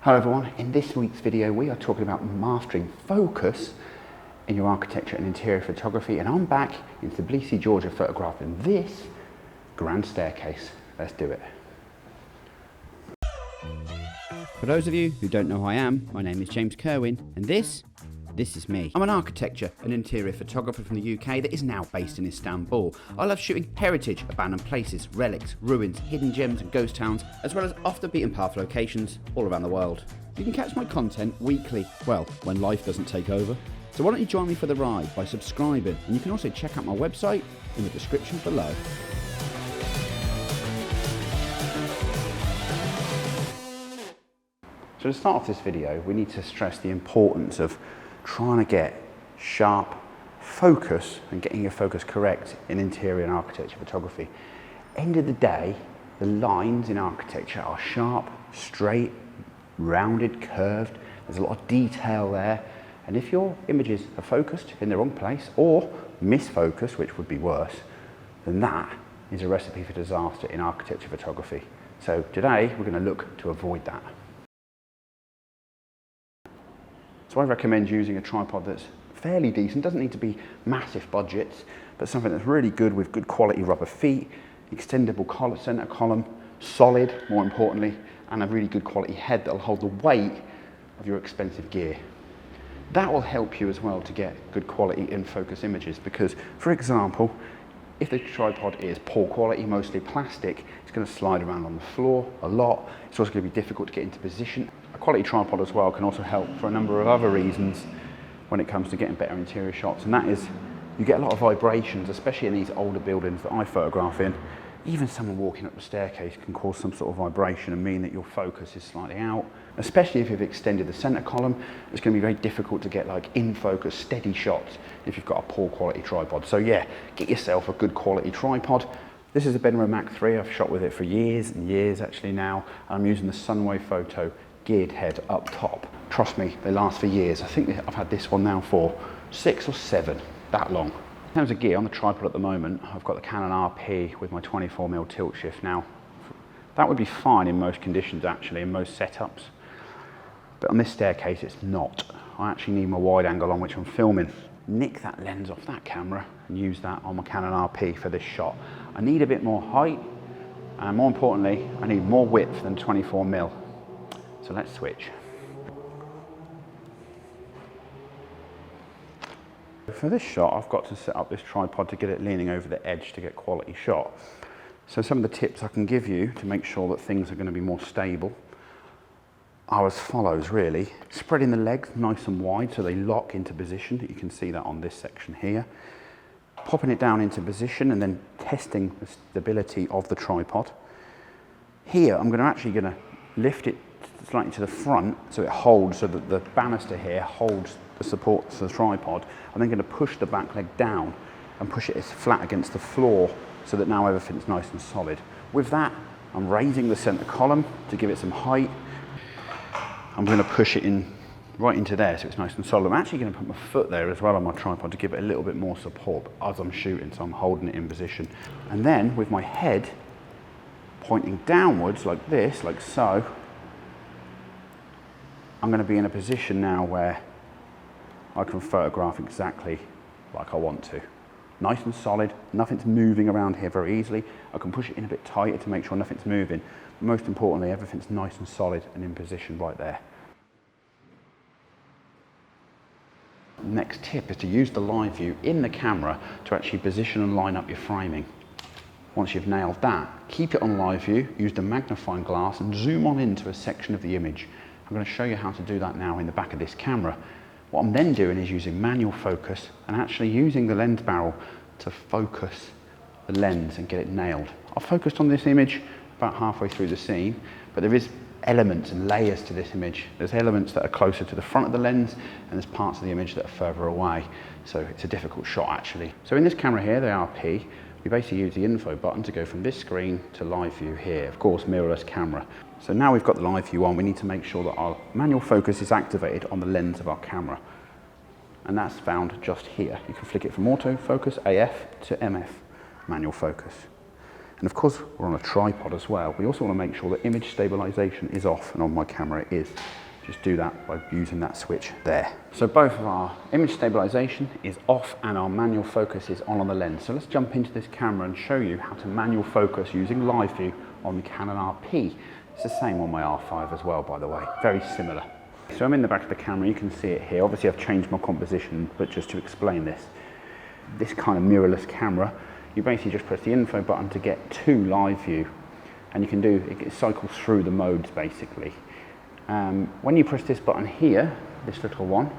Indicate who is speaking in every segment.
Speaker 1: Hello everyone, in this week's video we are talking about mastering focus in your architecture and interior photography, and I'm back in Tbilisi, Georgia, photographing this grand staircase. Let's do it. For those of you who don't know who I am, my name is James Kerwin, and this is me. I'm an architecture and interior photographer from the UK that is now based in Istanbul. I love shooting heritage, abandoned places, relics, ruins, hidden gems and ghost towns, as well as off the beaten path locations all around the world. You can catch my content weekly, well, when life doesn't take over. So why don't you join me for the ride by subscribing, and you can also check out my website in the description below. So to start off this video, we need to stress the importance of trying to get sharp focus and getting your focus correct in interior and architecture photography. End of the day, the lines in architecture are sharp, straight, rounded, curved. There's a lot of detail there. And if your images are focused in the wrong place or misfocused, which would be worse, then that is a recipe for disaster in architecture photography. So today we're going to look to avoid that. So I recommend using a tripod that's fairly decent, doesn't need to be massive budgets, but something that's really good with good quality rubber feet, extendable center column, solid more importantly, and a really good quality head that'll hold the weight of your expensive gear. That will help you as well to get good quality in focus images because, for example, if the tripod is poor quality, mostly plastic, it's going to slide around on the floor a lot. It's also going to be difficult to get into position. A quality tripod as well can also help for a number of other reasons when it comes to getting better interior shots, and that is you get a lot of vibrations, especially in these older buildings that I photograph in. Even someone walking up the staircase can cause some sort of vibration and mean that your focus is slightly out. Especially if you've extended the center column, it's going to be very difficult to get like in focus, steady shots if you've got a poor quality tripod. So yeah, get yourself a good quality tripod. This is a Benro Mark III. I've shot with it for years and years actually now. I'm using the Sunway Photo geared head up top. Trust me, they last for years. I think I've had this one now for 6 or 7, that long. In terms of gear, on the tripod at the moment, I've got the Canon RP with my 24mm tilt shift. Now, that would be fine in most conditions actually, in most setups. But on this staircase, it's not. I actually need my wide angle on which I'm filming. Nick that lens off that camera and use that on my Canon RP for this shot. I need a bit more height, and more importantly, I need more width than 24mm. So let's switch. For this shot, I've got to set up this tripod to get it leaning over the edge to get quality shot. So some of the tips I can give you to make sure that things are going to be more stable are as follows really. Spreading the legs nice and wide so they lock into position. You can see that on this section here. Popping it down into position and then testing the stability of the tripod. Here I'm actually going to lift it slightly to the front so it holds, so that the banister here holds the support to the tripod. I'm then going to push the back leg down and push it as flat against the floor so that now everything's nice and solid. With that, I'm raising the center column to give it some height. I'm going to push it in right into there so it's nice and solid. I'm actually going to put my foot there as well on my tripod to give it a little bit more support as I'm shooting, so I'm holding it in position. And then with my head pointing downwards like this, like so, I'm going to be in a position now where I can photograph exactly like I want to. Nice and solid, nothing's moving around here very easily. I can push it in a bit tighter to make sure nothing's moving. Most importantly, everything's nice and solid and in position right there. Next tip is to use the live view in the camera to actually position and line up your framing. Once you've nailed that, keep it on live view, use the magnifying glass and zoom on into a section of the image. I'm going to show you how to do that now in the back of this camera. What I'm then doing is using manual focus and actually using the lens barrel to focus the lens and get it nailed. I've focused on this image about halfway through the scene, but there is elements and layers to this image. There's elements that are closer to the front of the lens and there's parts of the image that are further away. So it's a difficult shot actually. So in this camera here, the RP, we basically use the info button to go from this screen to live view here. Of course, mirrorless camera. So now we've got the live view on, we need to make sure that our manual focus is activated on the lens of our camera. And that's found just here. You can flick it from autofocus, AF, to MF, manual focus. And of course, we're on a tripod as well. We also want to make sure that image stabilization is off, and on my camera it is. Just do that by using that switch there. So both of our image stabilization is off and our manual focus is on the lens. So let's jump into this camera and show you how to manual focus using live view on the Canon RP. It's the same on my R5 as well, by the way, very similar. So I'm in the back of the camera, you can see it here. Obviously I've changed my composition, but just to explain this kind of mirrorless camera, you basically just press the info button to get to live view, and you can do, it cycles through the modes basically. When you press this button here, this little one,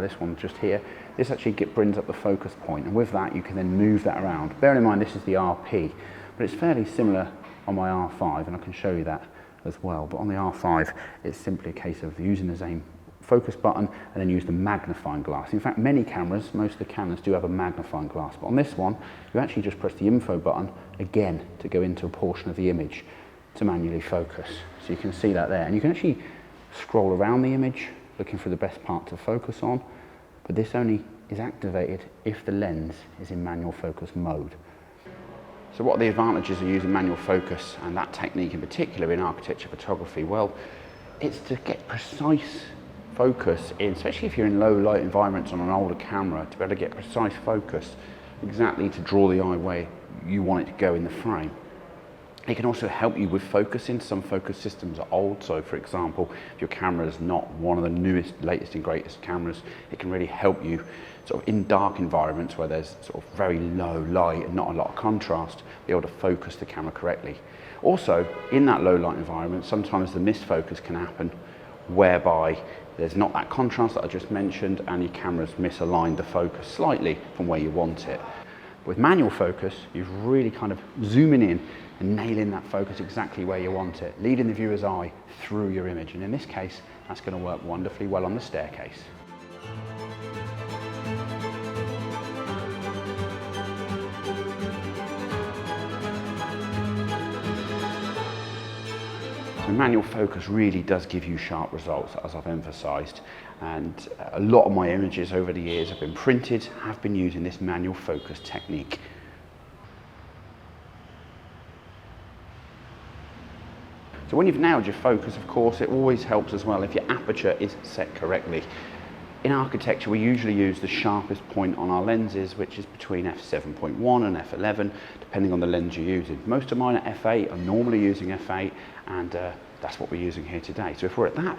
Speaker 1: this one just here, this actually brings up the focus point, and with that you can then move that around. Bearing in mind this is the RP, but it's fairly similar on my R5, and I can show you that as well. But on the R5, it's simply a case of using the same focus button and then use the magnifying glass. In fact, many cameras, most of the Canons do have a magnifying glass, but on this one, you actually just press the info button again to go into a portion of the image to manually focus. So you can see that there, and you can actually scroll around the image looking for the best part to focus on, but this only is activated if the lens is in manual focus mode. So what are the advantages of using manual focus, and that technique in particular in architecture photography? Well, it's to get precise focus in, especially if you're in low light environments on an older camera, to be able to get precise focus exactly to draw the eye where you want it to go in the frame. It can also help you with focusing. Some focus systems are old, so for example, if your camera is not one of the newest, latest and greatest cameras, it can really help you sort of in dark environments where there's sort of very low light and not a lot of contrast, be able to focus the camera correctly. Also, in that low light environment, sometimes the misfocus can happen whereby there's not that contrast that I just mentioned, and your camera's misaligned the focus slightly from where you want it. With manual focus, you're really kind of zooming in and nailing that focus exactly where you want it, leading the viewer's eye through your image. And in this case, that's going to work wonderfully well on the staircase. So manual focus really does give you sharp results, as I've emphasised, and a lot of my images over the years have been printed, have been using this manual focus technique. So when you've nailed your focus, of course, it always helps as well if your aperture is set correctly. In architecture, we usually use the sharpest point on our lenses, which is between f7.1 and f11, depending on the lens you're using. Most of mine are f8, I'm normally using f8, and that's what we're using here today. So if we're at that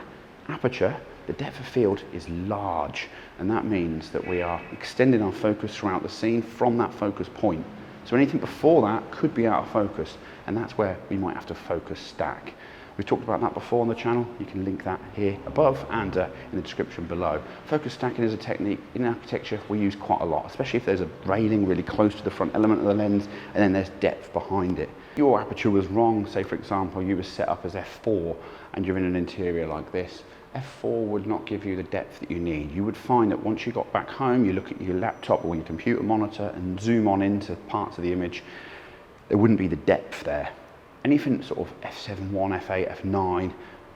Speaker 1: aperture, the depth of field is large, and that means that we are extending our focus throughout the scene from that focus point. So anything before that could be out of focus, and that's where we might have to focus stack. We've talked about that before on the channel. You can link that here above and in the description below. Focus stacking is a technique in architecture we use quite a lot, especially if there's a railing really close to the front element of the lens and then there's depth behind it. If your aperture was wrong, say for example you were set up as f4 and you're in an interior like this, f4 would not give you the depth that you need. You would find that once you got back home, you look at your laptop or your computer monitor and zoom on into parts of the image, there wouldn't be the depth there. Anything sort of f7.1, f8, f9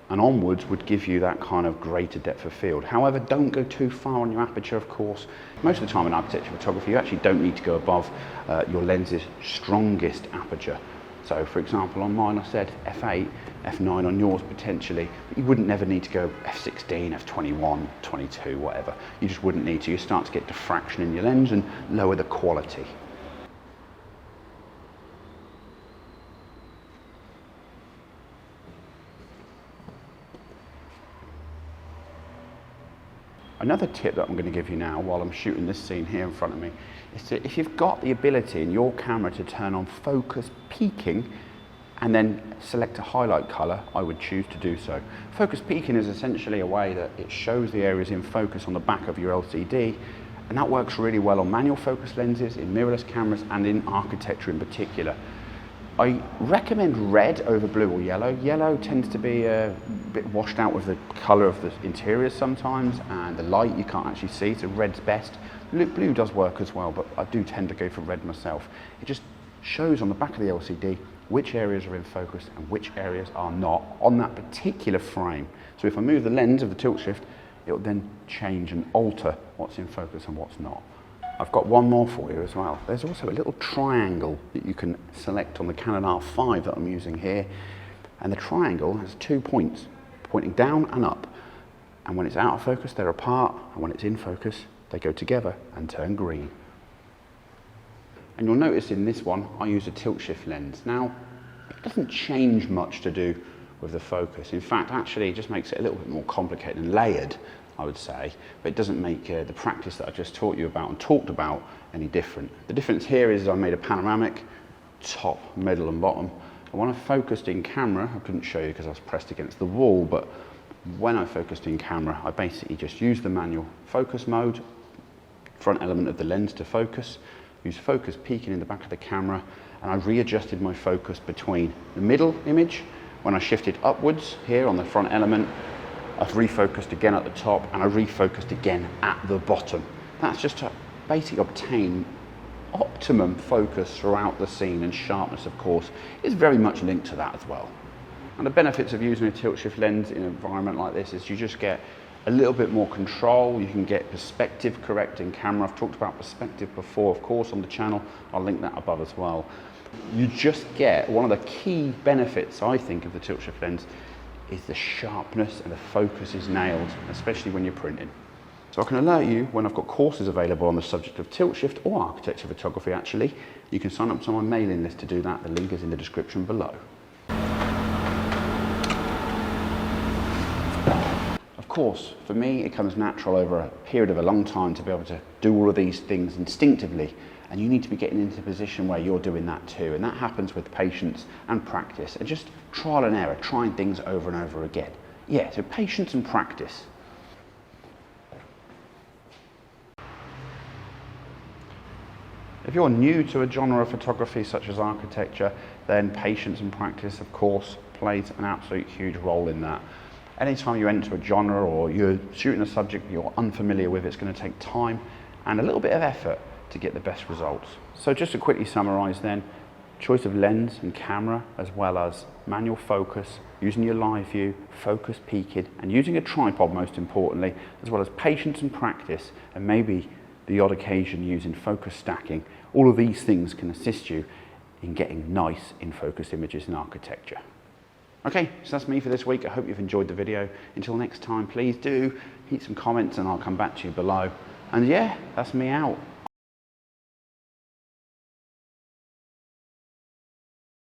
Speaker 1: and onwards would give you that kind of greater depth of field. However, don't go too far on your aperture, of course. Most of the time in architecture photography, you actually don't need to go above your lens's strongest aperture. So for example, on mine I said f8, f9 on yours potentially, but you wouldn't never need to go f16, f21, 22, whatever. You just wouldn't need to. You start to get diffraction in your lens and lower the quality. Another tip that I'm going to give you now while I'm shooting this scene here in front of me is that if you've got the ability in your camera to turn on focus peaking and then select a highlight colour, I would choose to do so. Focus peaking is essentially a way that it shows the areas in focus on the back of your LCD, and that works really well on manual focus lenses, in mirrorless cameras and in architecture in particular. I recommend red over blue or yellow. Yellow tends to be a bit washed out with the colour of the interiors sometimes, and the light you can't actually see, so red's best. Blue does work as well, but I do tend to go for red myself. It just shows on the back of the LCD which areas are in focus and which areas are not on that particular frame. So if I move the lens of the tilt shift, it will then change and alter what's in focus and what's not. I've got one more for you as well. There's also a little triangle that you can select on the Canon R5 that I'm using here. And the triangle has 2 points, pointing down and up. And when it's out of focus, they're apart. And when it's in focus, they go together and turn green. And you'll notice in this one, I use a tilt shift lens. Now, it doesn't change much to do with the focus. In fact, actually, it just makes it a little bit more complicated and layered, I would say, but it doesn't make the practice that I just taught you about and talked about any different. The difference here is I made a panoramic, top, middle and bottom. And when I focused in camera, I couldn't show you because I was pressed against the wall, but when I focused in camera, I basically just used the manual focus mode, front element of the lens to focus, used focus peaking in the back of the camera, and I readjusted my focus between the middle image. When I shifted upwards here on the front element, I've refocused again at the top and I refocused again at the bottom. That's just to basically obtain optimum focus throughout the scene, and sharpness, of course, is very much linked to that as well. And the benefits of using a tilt shift lens in an environment like this is you just get a little bit more control. You can get perspective correct in camera. I've talked about perspective before, of course, on the channel. I'll link that above as well. You just get one of the key benefits, I think, of the tilt shift lens is the sharpness, and the focus is nailed, especially when you're printing. So I can alert you when I've got courses available on the subject of tilt shift or architecture photography actually. You can sign up to my mailing list to do that. The link is in the description below. Of course, for me, it comes natural over a period of a long time to be able to do all of these things instinctively. And you need to be getting into a position where you're doing that too. And that happens with patience and practice and just trial and error, trying things over and over again. Yeah, so patience and practice. If you're new to a genre of photography such as architecture, then patience and practice, of course, plays an absolute huge role in that. Anytime you enter a genre or you're shooting a subject you're unfamiliar with, it's going to take time and a little bit of effort to get the best results. So just to quickly summarize then, choice of lens and camera, as well as manual focus, using your live view, focus peaking, and using a tripod most importantly, as well as patience and practice, and maybe the odd occasion using focus stacking. All of these things can assist you in getting nice in focus images in architecture. Okay, so that's me for this week. I hope you've enjoyed the video. Until next time, please do hit some comments and I'll come back to you below. And yeah, that's me out.